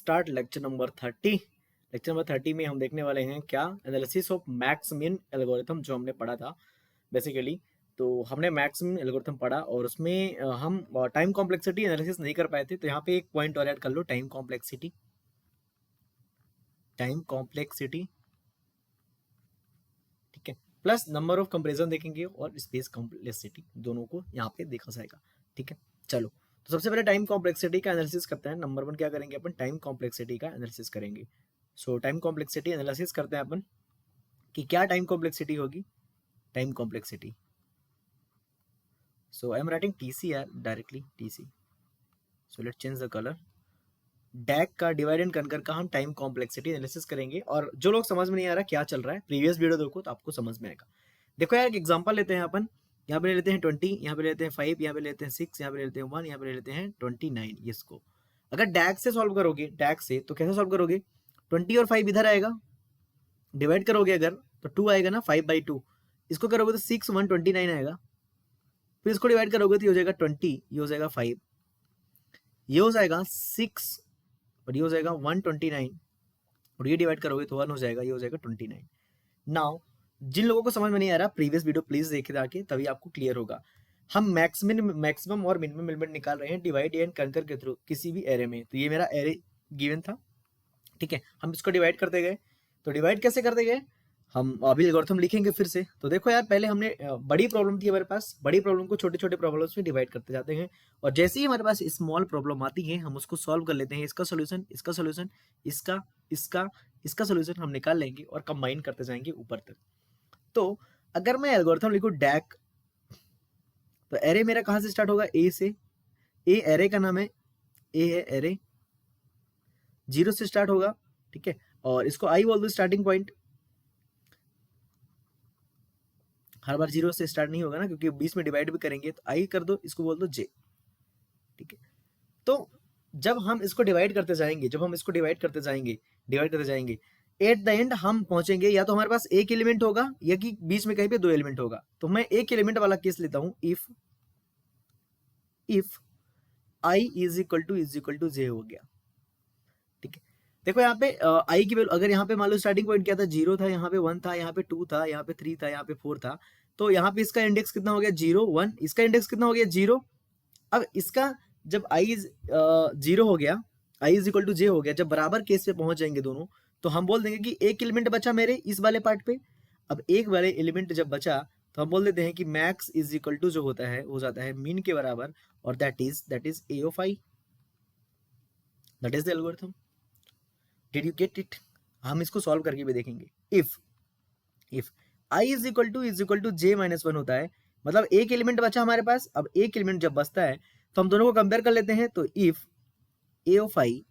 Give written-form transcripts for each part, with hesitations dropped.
Start lecture number 30। Lecture number 30 में हम देखने वाले हैं क्या, analysis of max min algorithm जो हमने पढ़ा था बेसिकली। तो हमने मैक्स मिन एल्गोरिथम पढ़ा और उसमें हम टाइम कॉम्प्लेक्सिटी एनालिसिस नहीं कर पाए थे। तो यहाँ पे एक पॉइंट और ऐड कर लो, टाइम कॉम्प्लेक्सिटी। टाइम कॉम्प्लेक्सिटी, ठीक है, प्लस नंबर ऑफ कंपेरिजन देखेंगे और स्पेस कॉम्प्लेक्सिटी, दोनों को यहाँ पे देखा जाएगा। ठीक है, चलो तो सबसे पहले टाइम कॉम्प्लेक्सिटी का एनालिसिस करते हैं। नंबर वन क्या करेंगे अपन, टाइम कॉम्प्लेक्सिटी का एनालिसिस करेंगे। सो टाइम कॉम्प्लेक्सिटी एनालिसिस करते हैं अपन कि क्या टाइम कॉम्प्लेक्सिटी होगी। Time complexity, so I am writing TC यार, directly TC. So let's change the colour. DAC का डिवाइड एंड कनकर का हम टाइम कॉम्प्लेक्सिटी एनालिसिस करेंगे। और जो लोग समझ में नहीं आ रहा क्या चल रहा है, प्रीवियस वीडियो देखो तो आपको समझ में आएगा। देखो यार, एक एग्जांपल लेते हैं अपन। यहाँ पे ले लेते हैं 20, यहाँ पे ले लेते हैं 5, यहाँ पे ले लेते हैं 6, यहाँ पे ले लेते हैं 1, यहाँ पे ले लेते हैं 29। इसको अगर डैक से सॉल्व करोगे, डैक से, तो कैसे सॉल्व करोगे, 20 और 5 इधर आएगा, डिवाइड करोगे अगर तो 2 आएगा ना, 5/2। इसको करोगे तो 6 129 आएगा। फिर इसको डिवाइड करोगे तो ये हो जाएगा 20, ये हो जाएगा 5, ये हो जाएगा 6 और ये हो जाएगा 129, और ये डिवाइड करोगे तो 1 हो जाएगा, ये हो जाएगा 29। नाउ जिन लोगों को समझ में नहीं आ रहा, प्रीवियस वीडियो प्लीज देखे जाके, तभी आपको क्लियर होगा। हम मैक्सिमम और मिनिमम एलिमेंट निकाल रहे हैं डिवाइड एंड कंकर के थ्रू किसी भी एरे में। तो ये मेरा एरे गिवन था, ठीक है, हम इसको डिवाइड करते गए। तो डिवाइड कैसे करते गए, हम अभी एल्गोरिथम लिखेंगे फिर से। तो देखो यार, पहले हमने बड़ी प्रॉब्लम थी हमारे पास, बड़ी प्रॉब्लम को छोटे छोटे प्रॉब्लम्स में डिवाइड करते जाते हैं। और जैसे ही हमारे पास स्मॉल प्रॉब्लम आती है, हम उसको सॉल्व कर लेते हैं। इसका सोल्यूशन, इसका सोल्यूशन, इसका, इसका, इसका सोल्यूशन हम निकाल लेंगे और कंबाइन करते जाएंगे ऊपर तक। तो अगर मैं एल्गोरिथम लिखूं डैक, तो एरे मेरा कहां से स्टार्ट होगा, ए से। ए एरे का नाम है, ए है एरे, 0 से स्टार्ट होगा, ठीक है। और इसको आई बोल दो स्टार्टिंग पॉइंट। हर बार 0 से स्टार्ट नहीं होगा ना, क्योंकि 20 में डिवाइड भी करेंगे। तो आई कर दो, इसको बोल दो जे, ठीक है। तो जब हम इसको डिवाइड करते जाएंगे, डिवाइड करते जाएंगे, एट द एंड हम पहुंचेंगे, या तो हमारे पास एक एलिमेंट होगा या कि बीच में कहीं पे 2 एलिमेंट होगा। तो मैं एक एलिमेंट वाला केस लेता हूं, if I is equal to J हो गया, ठीक है। देखो यहाँ पे आई की वैल्यू, अगर यहाँ पे मान लो स्टार्टिंग पॉइंट क्या था, 0 था, यहाँ पे 1 था, यहाँ पे 2 था, यहाँ पे 3 था, यहाँ पे 4 था। तो यहाँ पे इसका इंडेक्स कितना हो गया, 0 1। इसका इंडेक्स कितना हो गया, 0। अब इसका जब आई 0 हो गया, आई इज इक्वल टू जे हो गया, जब बराबर केस पे पहुंच जाएंगे दोनों, तो हम बोल देंगे कि एक एलिमेंट बचा मेरे इस वाले पार्ट पे। अब एक वाले एलिमेंट जब बचा, तो हम बोल देते हैं कि मैक्स इज इक्वल टू जो होता है, हो जाता है मीन के बराबर, और that is A of I. That is the algorithm. Did you get it? हम इसको सॉल्व करके भी देखेंगे। If I is equal to J minus 1 होता है, मतलब एक एलिमेंट बचा हमारे पास। अब एक एलिमेंट जब बचता है, तो हम दोनों को कंपेयर कर लेते हैं। तो if A of I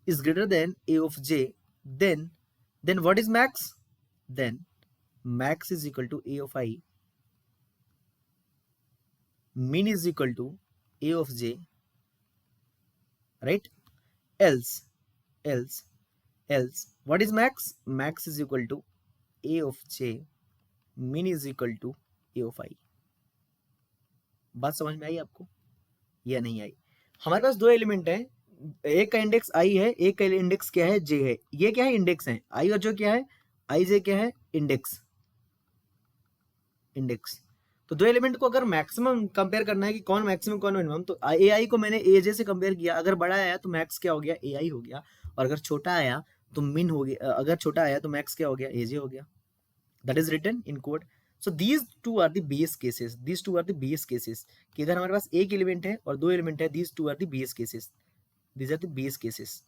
is greater than a of j, then what is max? Then max is equal to a of I, min is equal to a of j, right? else what is max? Max is equal to a of j, min is equal to a of I। बात समझ में आई आपको या नहीं आई? हमारे पास दो element हैं, एक का इंडेक्स आई है, एक का इंडेक्स क्या है, जे है। ये क्या है, इंडेक्स है। आई और जो क्या है, आई जे क्या है, इंडेक्स। तो दो एलिमेंट को अगर मैक्सिमम कंपेयर करना है कि कौन मैक्सिमम कौन मिनिमम, तो ए आई को मैंने ए जे से कंपेयर किया। अगर बड़ा आया तो मैक्स क्या हो गया, ए आई हो गया। और अगर छोटा आया तो मिन हो गया, अगर छोटा आया तो मैक्स क्या हो गया, ए जे हो गया। That is written in code. So these two are the base cases, कि अगर हमारे पास एक एलिमेंट है और दो एलिमेंट है, these two are the base cases,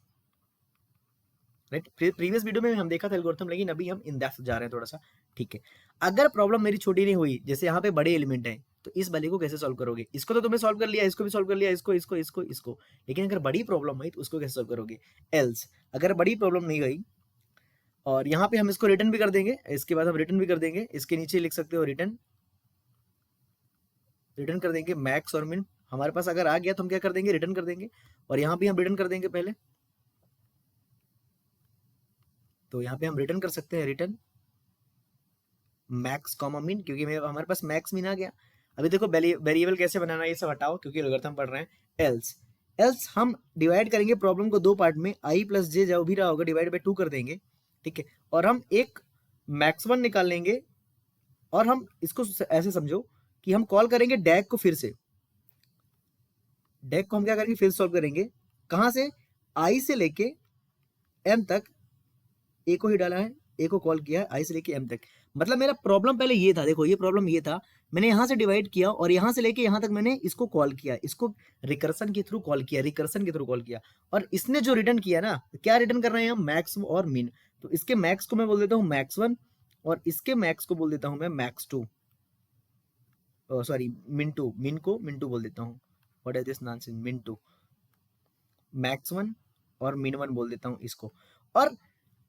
right. Previous video में हम देखा था एल्गोरिथम, लेकिन अभी हम इन डेप्थ जा रहे हैं थोड़ा सा, ठीक है। अगर प्रॉब्लम मेरी छोटी नहीं हुई, जैसे यहाँ पे बड़े एलिमेंट हैं, तो इस वाले को कैसे सॉल्व करोगे? इसको तो तुमने सॉल्व कर लिया, इसको भी सॉल्व कर लिया, इसको, लेकिन अगर बड़ी प्रॉब्लम हुई तो उसको कैसे सॉल्व करोगे? एल्स अगर बड़ी प्रॉब्लम नहीं गई, और यहाँ पे हम इसको रिटर्न भी कर देंगे, इसके बाद हम रिटर्न भी कर देंगे, इसके नीचे लिख सकते हो रिटर्न कर देंगे मैक्स और मिन। हमारे पास अगर आ गया तो हम क्या कर देंगे, रिटर्न कर देंगे। और यहाँ भी हम रिटर्न कर देंगे पहले, तो यहाँ पे हम रिटर्न कर सकते हैं, रिटर्न मैक्स कॉमा मिन, क्योंकि हमारे पास मैक्स मिन आ गया। अभी देखो वेरिएबल कैसे बनाना है, ये सब हटाओ क्योंकि एल्गोरिथम पढ़ रहे हैं। एल्स एल्स हम डिवाइड करेंगे प्रॉब्लम को दो पार्ट में, आई प्लस जे जो भी रहा होगा डिवाइड बाई 2 कर देंगे, ठीक है, और हम एक मैक्स वन निकाल लेंगे, और हम इसको ऐसे समझो कि हम कॉल करेंगे डैग को, फिर से डैग को हम क्या करेंगे, फिर सॉल्व करेंगे, कहां से, आई से लेके एम तक, ए को ही डाला है, ए को कॉल किया है आई से लेके एम तक। मतलब मेरा प्रॉब्लम पहले ये था, देखो ये प्रॉब्लम ये था, मैंने यहां से डिवाइड किया और यहां से लेके यहां तक मैंने इसको कॉल किया, इसको रिकर्सन के थ्रू कॉल किया, रिकर्सन के थ्रू कॉल किया, और इसने जो रिटर्न किया ना, क्या रिटर्न कर रहे हैं हम, मैक्स और मिन। तो इसके मैक्स को मैं बोल देता हूँ मैक्स वन, और इसके मैक्स को बोल देता हूँ मैं मैक्स टू, सॉरी मिन टू, मिन को मिन टू बोल देता हूँ, व्हाट इज दिस नॉनसेंस, मिन टू, मैक्स वन और मिन वन बोल देता हूँ इसको। और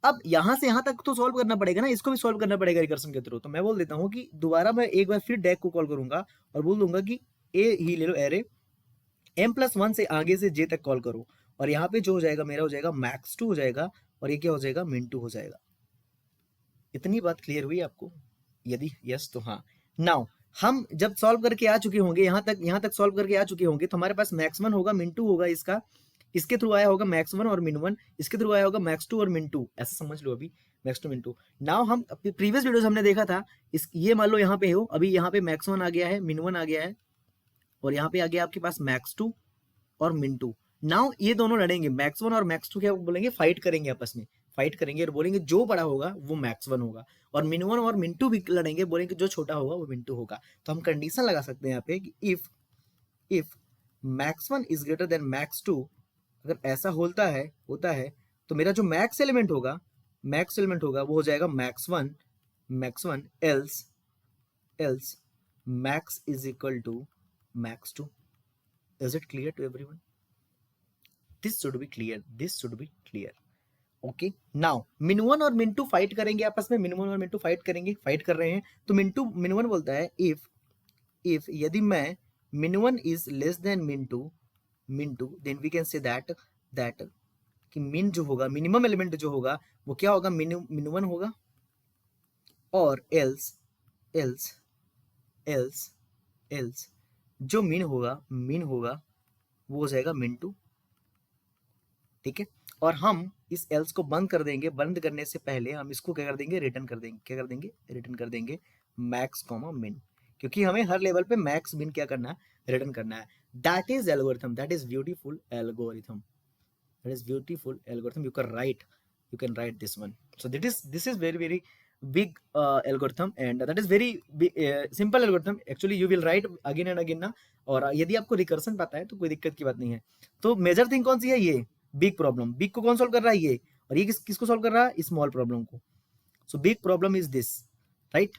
अब यहां से यहां तक तो सॉल्व करना पड़ेगा ना, इसको भी सॉल्व करना पड़ेगा रिकर्सन के थ्रू। तो मैं बोल देता हूं कि दोबारा मैं एक बार फिर डैग को कॉल करूंगा और बोल दूंगा कि ए ही ले लो एरे, एम प्लस वन से आगे से जे तक कॉल करो, और यहाँ पे जो हो जाएगा मेरा हो जाएगा मैक्स टू हो जाएगा, और ये क्या हो जाएगा, मिन टू हो जाएगा। इतनी बात क्लियर हुई आपको? यदि यस तो हाँ। नाउ हम जब सॉल्व करके आ चुके होंगे, यहाँ तक सॉल्व करके आ चुके होंगे, तो हमारे पास मैक्स वन होगा, मिन टू होगा इसका, इसके थ्रू आया होगा मैक्स वन और मिन वन, इसके थ्रू आया होगा मैक्स टू और मिन टू, ऐसा समझ लो अभी, मैक्स टू मिन टू। नाउ हम प्रीवियस वीडियोस हमने देखा था, इस ये मान लो यहाँ पे हो, अभी यहाँ पे मैक्स वन आ गया है, मिन वन आ गया है, और यहाँ पे आ गया आपके पास मैक्स टू और मिन टू। नाउ ये दोनों लड़ेंगे, मैक्स वन और मैक्स टू क्या बोलेंगे, फाइट करेंगे आपस में, फाइट करेंगे और बोलेंगे जो बड़ा होगा वो मैक्स वन होगा, और मिन वन और मिन टू भी लड़ेंगे, बोलेंगे जो छोटा होगा वो मिन टू होगा। तो हम कंडीशन लगा सकते हैं यहाँ पे कि if max one is greater than max two, अगर ऐसा होता है तो मेरा जो मैक्स एलिमेंट होगा वो हो जाएगा max one else max is equal to max two. Is it clear to everyone? This should be clear. Okay, now min one और मिन टू फाइट करेंगे आपस में, मिन वन और मिन टू फाइट कर रहे हैं, तो मिन वन बोलता है इफ यदि मैं min one is less than min two then we can say that कि मिन जो होगा, मिनिमम एलिमेंट जो होगा वो क्या होगा, मिन वन होगा, और एल्स एल्स एल्स एल्स जो मिन होगा वो हो जाएगा मिन टू, ठीक है। और हम इस एल्स को बंद कर देंगे, बंद करने से पहले हम इसको क्या कर देंगे, रिटर्न कर देंगे मैक्स कॉमा मिन, क्योंकि हमें हर लेवल पे मैक्स मिन क्या करना है, रिटर्न करना है। That is algorithm, that is beautiful algorithm, you can write this one. So this is very big algorithm, and that is very simple algorithm actually, you will write again and again ना। और यदि आपको recursion पता है तो कोई दिक्कत की बात नहीं है। तो मेजर थिंग कौन सी है, ये बिग प्रॉब्लम, बिग को कौन सॉल्व कर रहा है, ये, और ये किसको सॉल्व कर रहा है, स्मॉल प्रॉब्लम को। So big problem is this, right.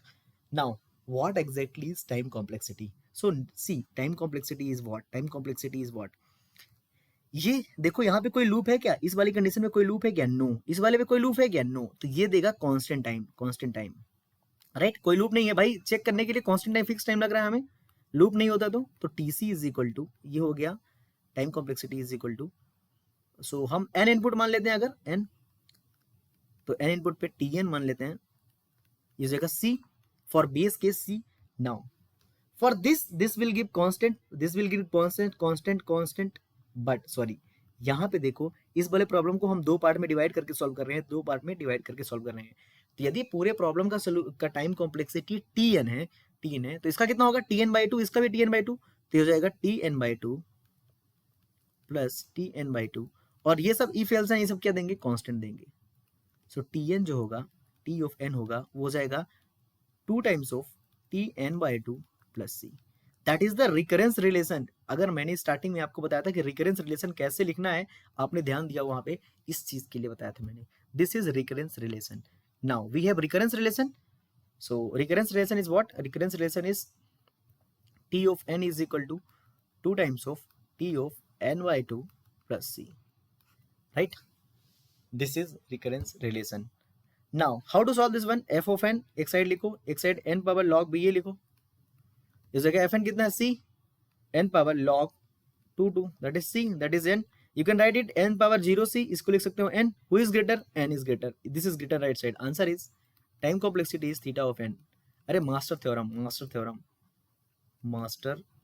Now what exactly is time complexity? So see, time complexity is what, ये देखो यहाँ पे कोई लूप है क्या, इस वाली कंडीशन में कोई लूप है क्या, नो। इस वाले में कोई लूप है क्या, नो। तो ये देगा कांस्टेंट टाइम, राइट। कोई लूप नहीं है भाई, चेक करने के लिए कांस्टेंट टाइम, फिक्स टाइम लग रहा है हमें, लूप नहीं होता तो टीसी इज इक्वल टू, ये हो गया time complexity is equal to, so हम एन इनपुट मान लेते हैं, अगर एन, तो एन इनपुट पे टी एन मान लेते हैं, ये हो जाएगा C for base case C. Now for this will give constant, but sorry, यहाँ पे देखो इस वाले प्रॉब्लम को हम दो पार्ट में डिवाइड करके सॉल्व कर रहे हैं, तो यदि पूरे प्रॉब्लम का टाइम कॉम्प्लेक्सिटी टी एन है, तो इसका कितना होगा, टी एन बाई टू, इसका भी टी एन बाई टू, तो हो जाएगा T n by two plus T n by two, और ये सब इफ एल्स हैं, ये सब क्या देंगे, कांस्टेंट देंगे। सो टी एन जो होगा, टी ऑफ एन होगा, वो हो जाएगा 2 times of T n by two plus C. That is the recurrence relation. अगर मैंने स्टार्टिंग में आपको बताया था कि रिकरेंस रिलेशन कैसे लिखना है, आपने ध्यान दिया वहां पे, इस चीज के लिए बताया था मैंने, this is recurrence relation. Now we have recurrence relation, so recurrence relation is what, recurrence relation is T of n is equal to 2 times of T of n by two plus C, right. This is recurrence relation. Now how to solve this one, F of n एक side लिखो, एक side n power log B A लिखो, इस जगह F n कितना है, C, N power log 2 that is C, that is n, you can write it n power 0 C, इसको लिख सकते हो n, who is greater, n is greater, this is greater right side, answer is time complexity is theta of n. अरे master theorem,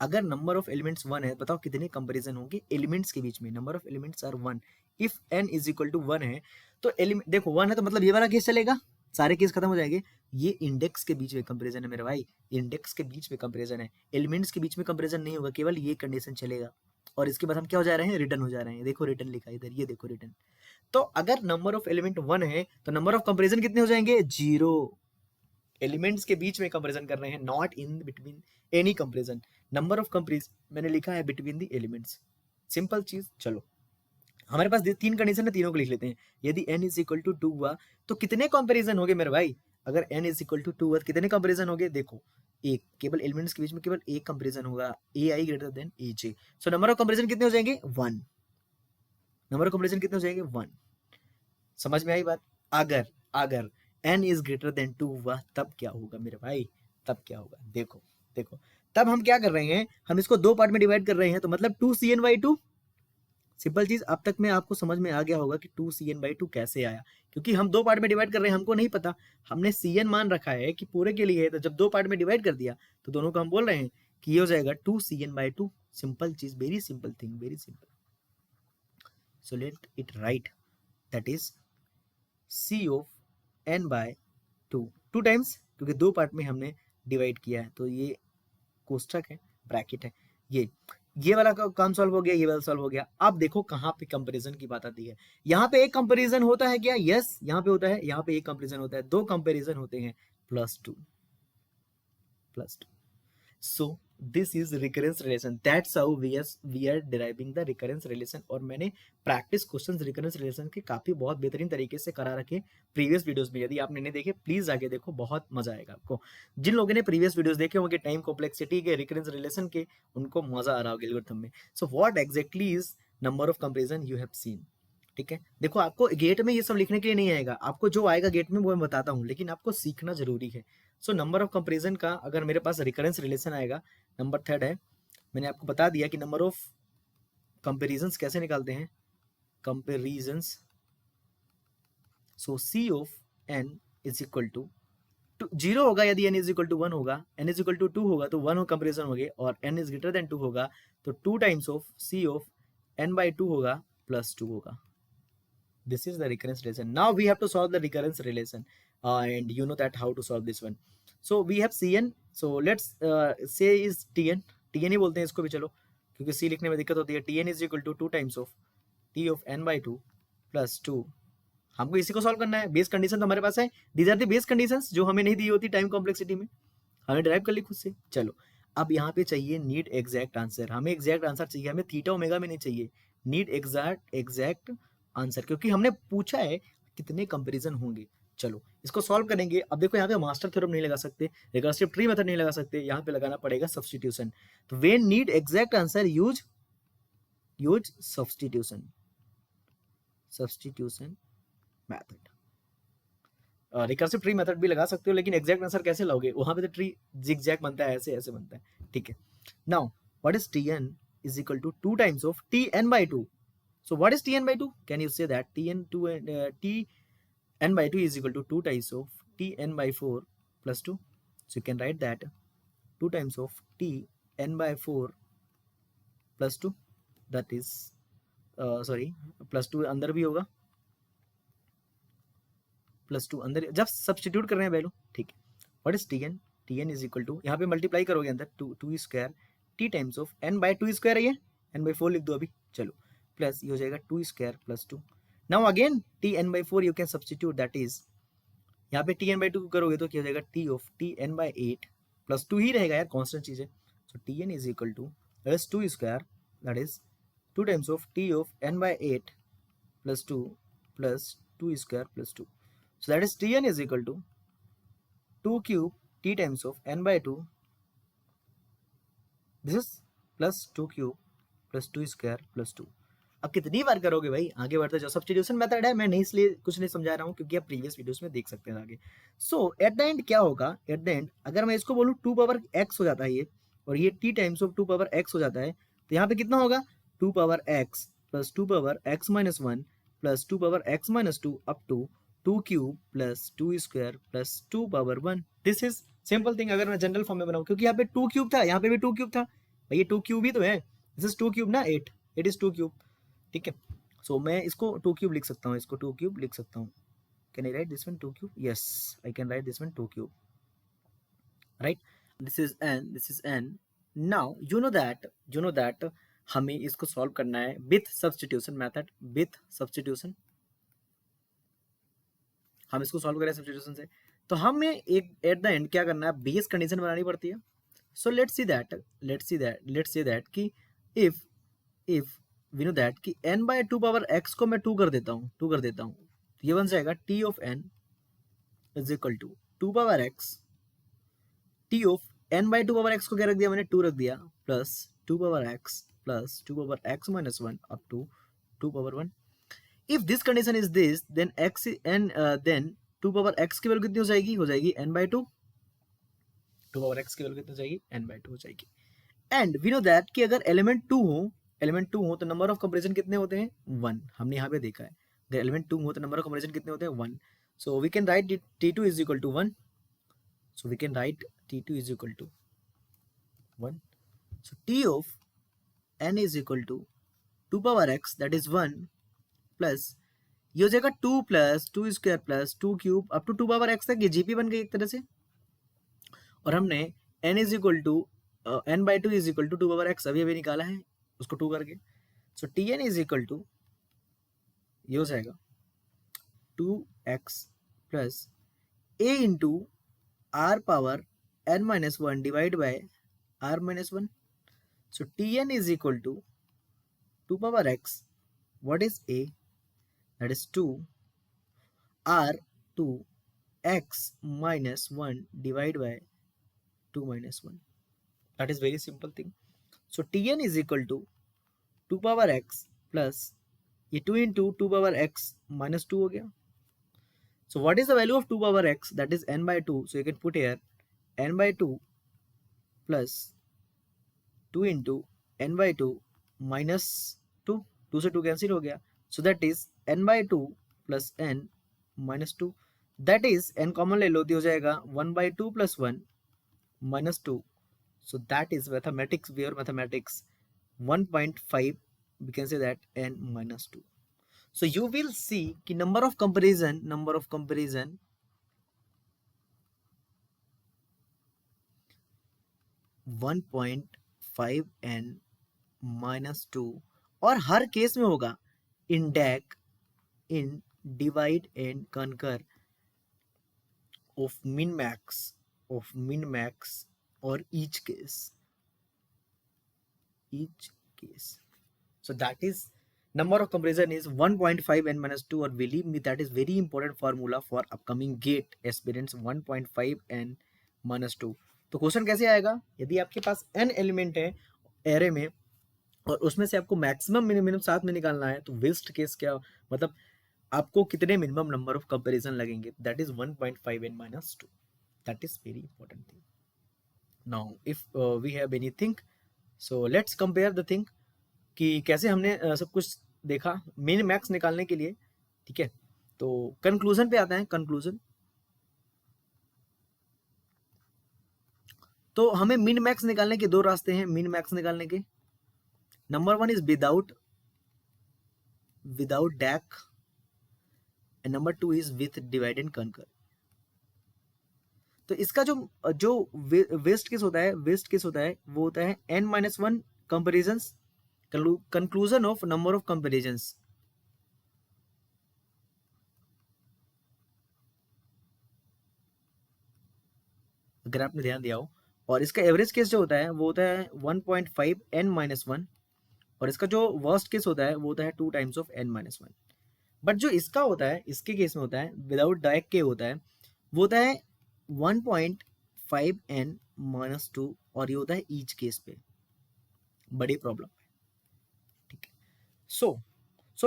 अगर number of elements 1 है, बताओ कितने comparison होंगे एलिमेंट्स के बीच में। Number of elements are 1, if n is equal to 1 है तो एलिमेंट देखो 1 है तो मतलब ये वाला केस चलेगा, सारे केस खत्म हो जाएंगे। ये इंडेक्स के बीच में कंपैरिजन है मेरे भाई, इंडेक्स के बीच में कंपैरिजन है, एलिमेंट्स के बीच में कंपैरिजन नहीं होगा, केवल ये कंडीशन चलेगा। और इसके बाद हम क्या हो जा रहे हैं, रिटर्न हो जा रहे हैं। देखो रिटर्न लिखा है इधर, ये देखो रिटर्न। तो अगर नंबर ऑफ एलिमेंट 1 है तो नंबर ऑफ कंपैरिजन कितने हो जाएंगे, 0। एलिमेंट्स के बीच में कंपैरिजन कर रहे हैं, not in between any comparison. Number of comparison मैंने लिखा है बिटवीन द एलिमेंट्स, सिंपल चीज। चलो हमारे पास 3 कंडीशन है, तीनों को लिख लेते हैं। यदि n इज इक्वल टू 2 हुआ तो कितने कंपैरिजन हो गए मेरे भाई। अगर n इज इक्वल टू 2 हुआ तो कितने कंपैरिजन हो गए, देखो एक, केवल एलिमेंट्स के बीच में केवल एक कंपैरिजन होगा, ai greater than aj। So number of comparison कितने हो जाएंगे, 1। नंबर ऑफ कंपैरिजन कितने हो जाएंगे, 1। समझ में आई बात। अगर अगर n इज ग्रेटर देन 2 हुआ तब क्या होगा मेरे भाई, तब क्या होगा, देखो देखो तब हम क्या कर रहे हैं, हम इसको 2 पार्ट में डिवाइड कर रहे हैं, तो मतलब 2cn/2। सिंपल चीज, अब तक में आपको समझ में आ गया होगा कि 2cn/2 कैसे आया, क्योंकि हम 2 पार्ट में डिवाइड कर रहे हैं, हमको नहीं पता, हमने cn मान रखा है कि पूरे के लिए है, तो जब 2 पार्ट में डिवाइड कर दिया तो दोनों को हम बोल रहे हैं कि ये हो जाएगा 2cn/2। सिंपल चीज, very simple thing, very simple. So let it right, that is c of n/2, 2 times, क्योंकि 2 पार्ट में हमने डिवाइड किया है, तो ये कोष्ठक है, ब्रैकेट है, ये वाला काम सॉल्व हो गया, ये वाला सॉल्व हो गया। अब देखो कहाँ पे कंपैरिजन की बात आती है। यहाँ पे एक कंपैरिजन होता है क्या, यस यहाँ पे होता है, यहाँ पे एक कंपैरिजन होता है, 2 कंपैरिजन होते हैं, +2 +2। So this is recurrence relation, that's how we are deriving the recurrence relation. और मैंने प्रैक्टिस क्वेश्चंस रिकरेंस रिलेशन के काफी बहुत बेहतरीन तरीके से करा रखे प्रीवियस वीडियोस में। यदि आपने नहीं देखे प्लीज आगे देखो, बहुत मजा आएगा आपको। जिन लोगों ने प्रीवियस वीडियोस देखे होंगे टाइम कॉम्प्लेक्सिटी के, रिकरेंस रिलेशन के, उनको मजा आ रहा होगा एल्गोरिथम में। So what exactly is number of comparison you have seen. ठीक है, देखो आपको गेट में ये सब लिखने के लिए नहीं आएगा, आपको जो आएगा गेट में वो मैं बताता हूँ, लेकिन आपको सीखना जरूरी है। सो नंबर ऑफ कंपैरिजन का अगर मेरे पास रिकरेंस रिलेशन आएगा, नंबर 3 है, मैंने आपको बता दिया कि नंबर ऑफ कंपैरिजंस कैसे निकालते हैं, comparisons. So c of n is equal to 0 होगा यदि n इज इक्वल टू 1 होगा, n इज इक्वल टू 2 होगा तो 1 कंपैरिजन हो गए, और n इज ग्रेटर देन 2 होगा तो 2 times of c of n/2 होगा +2 होगा। This is the recurrence relation. Now we have to solve the recurrence relation, and you know that how to solve this one. So we have Cn. So let's say is Tn. Tn ही बोलते हैं इसको भी, चलो क्योंकि C लिखने में दिक्कत होती है। Tn is equal to 2 times of T of n/2 +2। हमको इसी को सॉल्व करना है, बेस कंडीशन तो हमारे पास है, these are the base conditions जो हमें नहीं दी होती टाइम कॉम्प्लेक्सिटी में, हमें ड्राइव कर ली खुद से। चलो अब यहाँ पे चाहिए नीड एग्जैक्ट आंसर, हमें एग्जैक्ट आंसर चाहिए, हमें थीटा ओमेगा में नहीं चाहिए, नीड एग्जैक्ट आंसर, क्योंकि हमने पूछा है कितने कंपैरिजन होंगे। चलो इसको सॉल्व करेंगे। अब देखो यहाँ पे मास्टर थ्योरम नहीं लगा सकते, रिकर्सिव ट्री मेथड नहीं लगा सकते, यहाँ पे लगाना पड़ेगा सब्स्टिट्यूशन। तो when need exact answer use substitution method. Recursive tree method भी लगा सकते हो, लेकिन एग्जैक्ट आंसर कैसे लाओगे, वहां पे तो ट्री जिगजैग बनता है, ऐसे ऐसे बनता है। ठीक है, now what is Tn is equal to 2 times of Tn/2। So what is Tn/2? Can you say that Tn/2 is equal to 2 times of Tn/4 plus 2. So you can write that 2 times of Tn/4 plus 2, that is sorry plus 2 अंदर भी होगा, +2 अंदर जब substitute कर रहे हैं value. ठीक है, what is Tn? Tn is equal to, यहाँ पे मल्टीप्लाई करोगे अंदर 2 square T times of n/2 square है, ये n/4 लिख दो अभी, चलो प्लस ये हो जाएगा 2 square +2। Now again Tn/4 you can substitute, that is यहाँ पे Tn/2 करोगे तो क्या हो जाएगा T ऑफ Tn/8 +2 ही रहेगा यार, कांस्टेंट चीज है। So Tn is equal to 2 square, that is 2 times of T of n/8 +2 plus 2 square +2। So that is Tn is equal to 2 cube T times of n/2, this is plus 2 cube plus 2 square plus 2। अब कितनी बार करोगे भाई, आगे बढ़ते जाओ। Substitution method है, मैं नहीं इसलिए कुछ नहीं समझा रहा हूँ, क्योंकि आप प्रीवियस वीडियोस में देख सकते हैं आगे। सो एट द एंड क्या होगा, एट द एंड अगर मैं इसको बोलूँ 2 पावर x हो जाता है ये, और ये T times of 2 power x हो जाता है, तो यहाँ पे कितना होगा 2 power x plus 2 power x minus 1 plus 2 power x minus 2 up to 2 cube plus 2 square plus 2 power 1। This is simple thing. अगर मैं जनरल फॉर्म में बनाऊं, क्योंकि यहाँ पे 2 क्यूब था, यहाँ पे भी 2 क्यूब था, भाई ये 2 क्यूब ही तो है, दिस इज 2 क्यूब ना, 8, इट इज 2 क्यूब, ठीक है। सो मैं इसको 2 क्यूब लिख सकता हूँ, इसको 2 क्यूब लिख सकता हूँ। Can I right this one 2 cube? Yes, I can write this one 2 cube, right. This is n, this is n। Now you know that हमें इसको सॉल्व करना है with substitution method, with substitution. हम इसको solve करें substitution से, तो हमें एक एट द एंड क्या करना है, बेस कंडीशन बनानी पड़ती है। सो लेट्स सी दैट कि इफ वी नो दैट कि n बाय 2 पावर x को मैं 2 कर देता हूँ, तो ये बन जाएगा t of n is equal to 2 power x, t of n by 2 power x को क्या रख दिया मैंने, 2 रख दिया, plus 2 power x minus 1 up to 2 power 1। If this condition is this, then x n then 2 power x की value कितनी हो जाएगी n बाय 2, 2 पावर x की वैल्यू कितनी हो जाएगी, n बाय 2 हो जाएगी। एंड वी नो दैट कि अगर एलिमेंट 2 हो तो नंबर ऑफ कंपैरिजन कितने होते हैं, 1। हमने यहाँ पे देखा है, अगर एलिमेंट 2 हो तो नंबर ऑफ कंपैरिजन कितने होते हैं, 1। So we can write t2 is equal to 1, so we can write t2 is equal to 1. So t of n is equal to 2 power x, that is 1, plus ये हो जाएगा 2 plus 2 square plus 2 cube up to 2 power x तक, ये GP बन गई एक तरह से। और हमने n is equal to n by 2 is equal to 2 power x अभी निकाला है उसको 2 करके। So T n is equal to ये हो जाएगा 2x plus a into r power n minus 1 divided by r minus 1. So Tn is equal to 2 power x. What is a? That is 2 r 2 x minus 1 divided by 2 minus 1. That is very simple thing. So Tn is equal to 2 power x plus ये 2 into 2 power x minus 2 हो गया. So what is the value of 2 power x? That is n by 2. So you can put here n by 2 plus 2 into n by 2 minus 2, 2 से 2 cancel हो गया, so that is n by 2 plus n minus 2, that is n common ले लो तो हो जाएगा 1 by 2 plus 1 minus 2, so that is mathematics, where mathematics 1.5 we can say that n minus 2. So you will see कि number of comparison 1.5 n minus 2, और हर case में होगा in DAC, in divide and conquer of min max और each case, so that is number of comparison is 1.5 n minus 2, और believe me that is very important formula for upcoming GATE aspirants, 1.5 n minus 2। तो question कैसे आएगा, यदि आपके पास n element है array में और उसमें से आपको मैक्सिमम मिनिमम साथ में निकालना है, तो वेस्ट केस क्या, मतलब आपको कितने मिनिमम नंबर ऑफ कंपैरिजन लगेंगे, that is 1.5 n minus 2, that is very important thing. Now if we have anything, so let's compare the thing कि कैसे हमने सब कुछ देखा मिन मैक्स निकालने के लिए, ठीक है। तो कंक्लूजन पे आता है, कंक्लूजन। तो हमें मिन मैक्स निकालने के दो रास्ते हैं मिन मैक्स निकालने के। Number 1 is without DAC and number 2 is with divide and conquer. तो इसका जो वेस्ट केस होता है वो होता है n-1 comparisons, conclusion of number of comparisons. अगर आपने ध्यान दिया हो, और इसका एवरेज केस जो होता है वो होता है 1.5 n-1, और इसका जो वर्स्ट केस होता है वो होता है 2 टाइम्स ऑफ n-1। बट जो इसका होता है, इसके केस में होता है विदाउट डायक के होता है, वो होता है 1.5 n-2, और ये होता है ईच केस पे। बड़ी प्रॉब्लम है, ठीक है। सो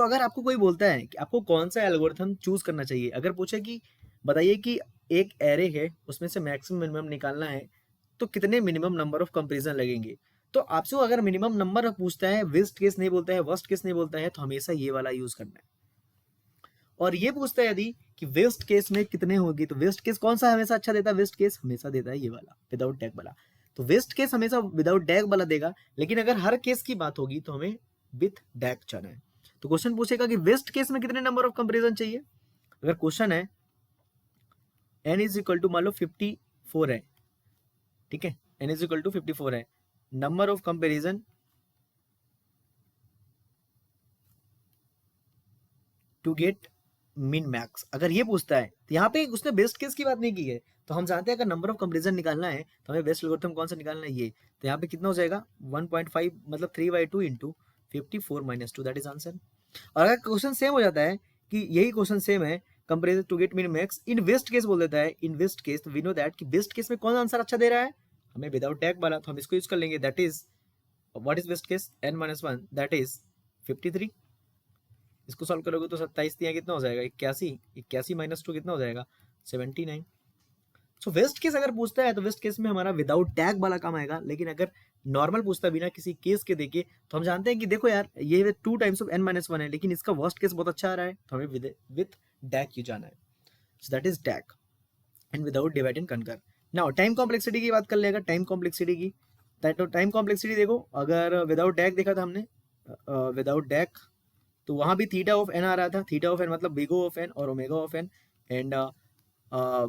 अगर आपको कोई बोलता है कि आपको कौन सा एल्गोरिथम चूज करना चाहिए, अगर पूछे कि बताइए कि एक एरे है उसमें से मैक्सिमम मिनिमम निकालना है, तो कितने मिनिमम नंबर ऑफ कंपैरिजन लगेंगे, तो आपसे अगर मिनिमम नंबर पूछता है, वेस्ट केस नहीं बोलता है, वर्स्ट केस नहीं बोलता है, तो हमेशा ये वाला यूज करना है। और ये पूछता है यदि कि वेस्ट केस में कितने होगी, तो वेस्ट केस कौन सा हमेशा अच्छा देता है, वेस्ट केस हमेशा देता है ये वाला विदाउट टैग वाला। तो वेस्ट केस हमेशा विदाउट डैग वाला देगा, लेकिन अगर हर केस की बात होगी तो हमें विथ डैग जाना है। तो क्वेश्चन पूछेगा कि वेस्ट केस में कितने नंबर ऑफ कंपेरिजन चाहिए। अगर क्वेश्चन है n इज इक्वल टू मान लो 54 है, ठीक है, n इज इक्वल टू 54 है, number of comparison to get min max, अगर ये पूछता है तो यहाँ पे उसने बेस्ट केस की बात नहीं की है। तो हम जानते हैं अगर नंबर ऑफ कंपेरिजन निकालना है तो हमें बेस्ट एल्गोरिथम कौन सा निकालना है, ये। तो यहाँ पे कितना हो जाएगा 1.5 मतलब 3/2 इंटू 54 - 2, दैट इज आंसर। और अगर क्वेश्चन सेम हो जाता है कि यही क्वेश्चन सेम है, comparison to get min max in worst case बोल देता है, इन वेस्ट केस, तो वी नो दैट कि बेस्ट केस में कौन आंसर अच्छा दे रहा है, हमें विदाउट टैग वाला, तो हम इसको यूज कर लेंगे। That is what is best case, n-1, that is 53। इसको सॉल्व करोगे तो 27 दिया कितना हो जाएगा 81, 81 - 2 कितना हो जाएगा 79। सो वेस्ट केस अगर पूछता है तो वेस्ट केस में हमारा विदाउट टैग वाला काम आएगा, लेकिन अगर नॉर्मल पूछता है बिना किसी केस के देखे तो हम जानते हैं कि देखो यार ये 2 टाइम्स ऑफ n-1 है, लेकिन इसका वर्स्ट केस बहुत अच्छा आ रहा है, तो हमें विद डैग क्यों जाना है। So that is डैग and without divide and conquer. Now time complexity की बात कर लेगा, टाइम कॉम्प्लेक्सिटी की। तो टाइम कॉम्प्लेक्सिटी देखो, अगर विदाउट डैग देखा था हमने, विदाउट डैग, तो वहां भी थीटा ऑफ एन आ रहा था, थीटा ऑफ एन मतलब बिगो ऑफ एन और omega of n. And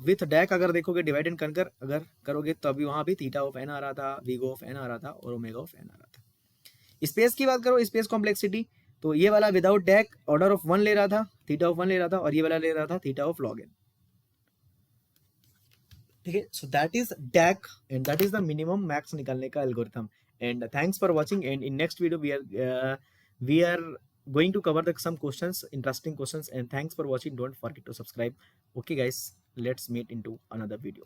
with DAC अगर देखोगे डिवाइड एंड कनकर अगर करोगे तो अभी वहां भी थीटा ऑफ एन आ रहा था, विगो ऑफ एन आ रहा था और ओमेगा ऑफ एन आ रहा था। स्पेस की बात करो, स्पेस कॉम्प्लेक्सिटी, तो ये वाला विदाउट डैक ऑर्डर ऑफ 1 ले रहा था, थीटा ऑफ 1 ले रहा था, और ये वाला ले रहा था थीटा ऑफ लॉग एन। ठीक है, so that is DAC and that is the minimum max निकालने का algorithm. And thanks for watching, and in next video we are going to cover some questions, interesting questions, and thanks for watching. Don't forget to subscribe. Okay guys, let's meet into another video.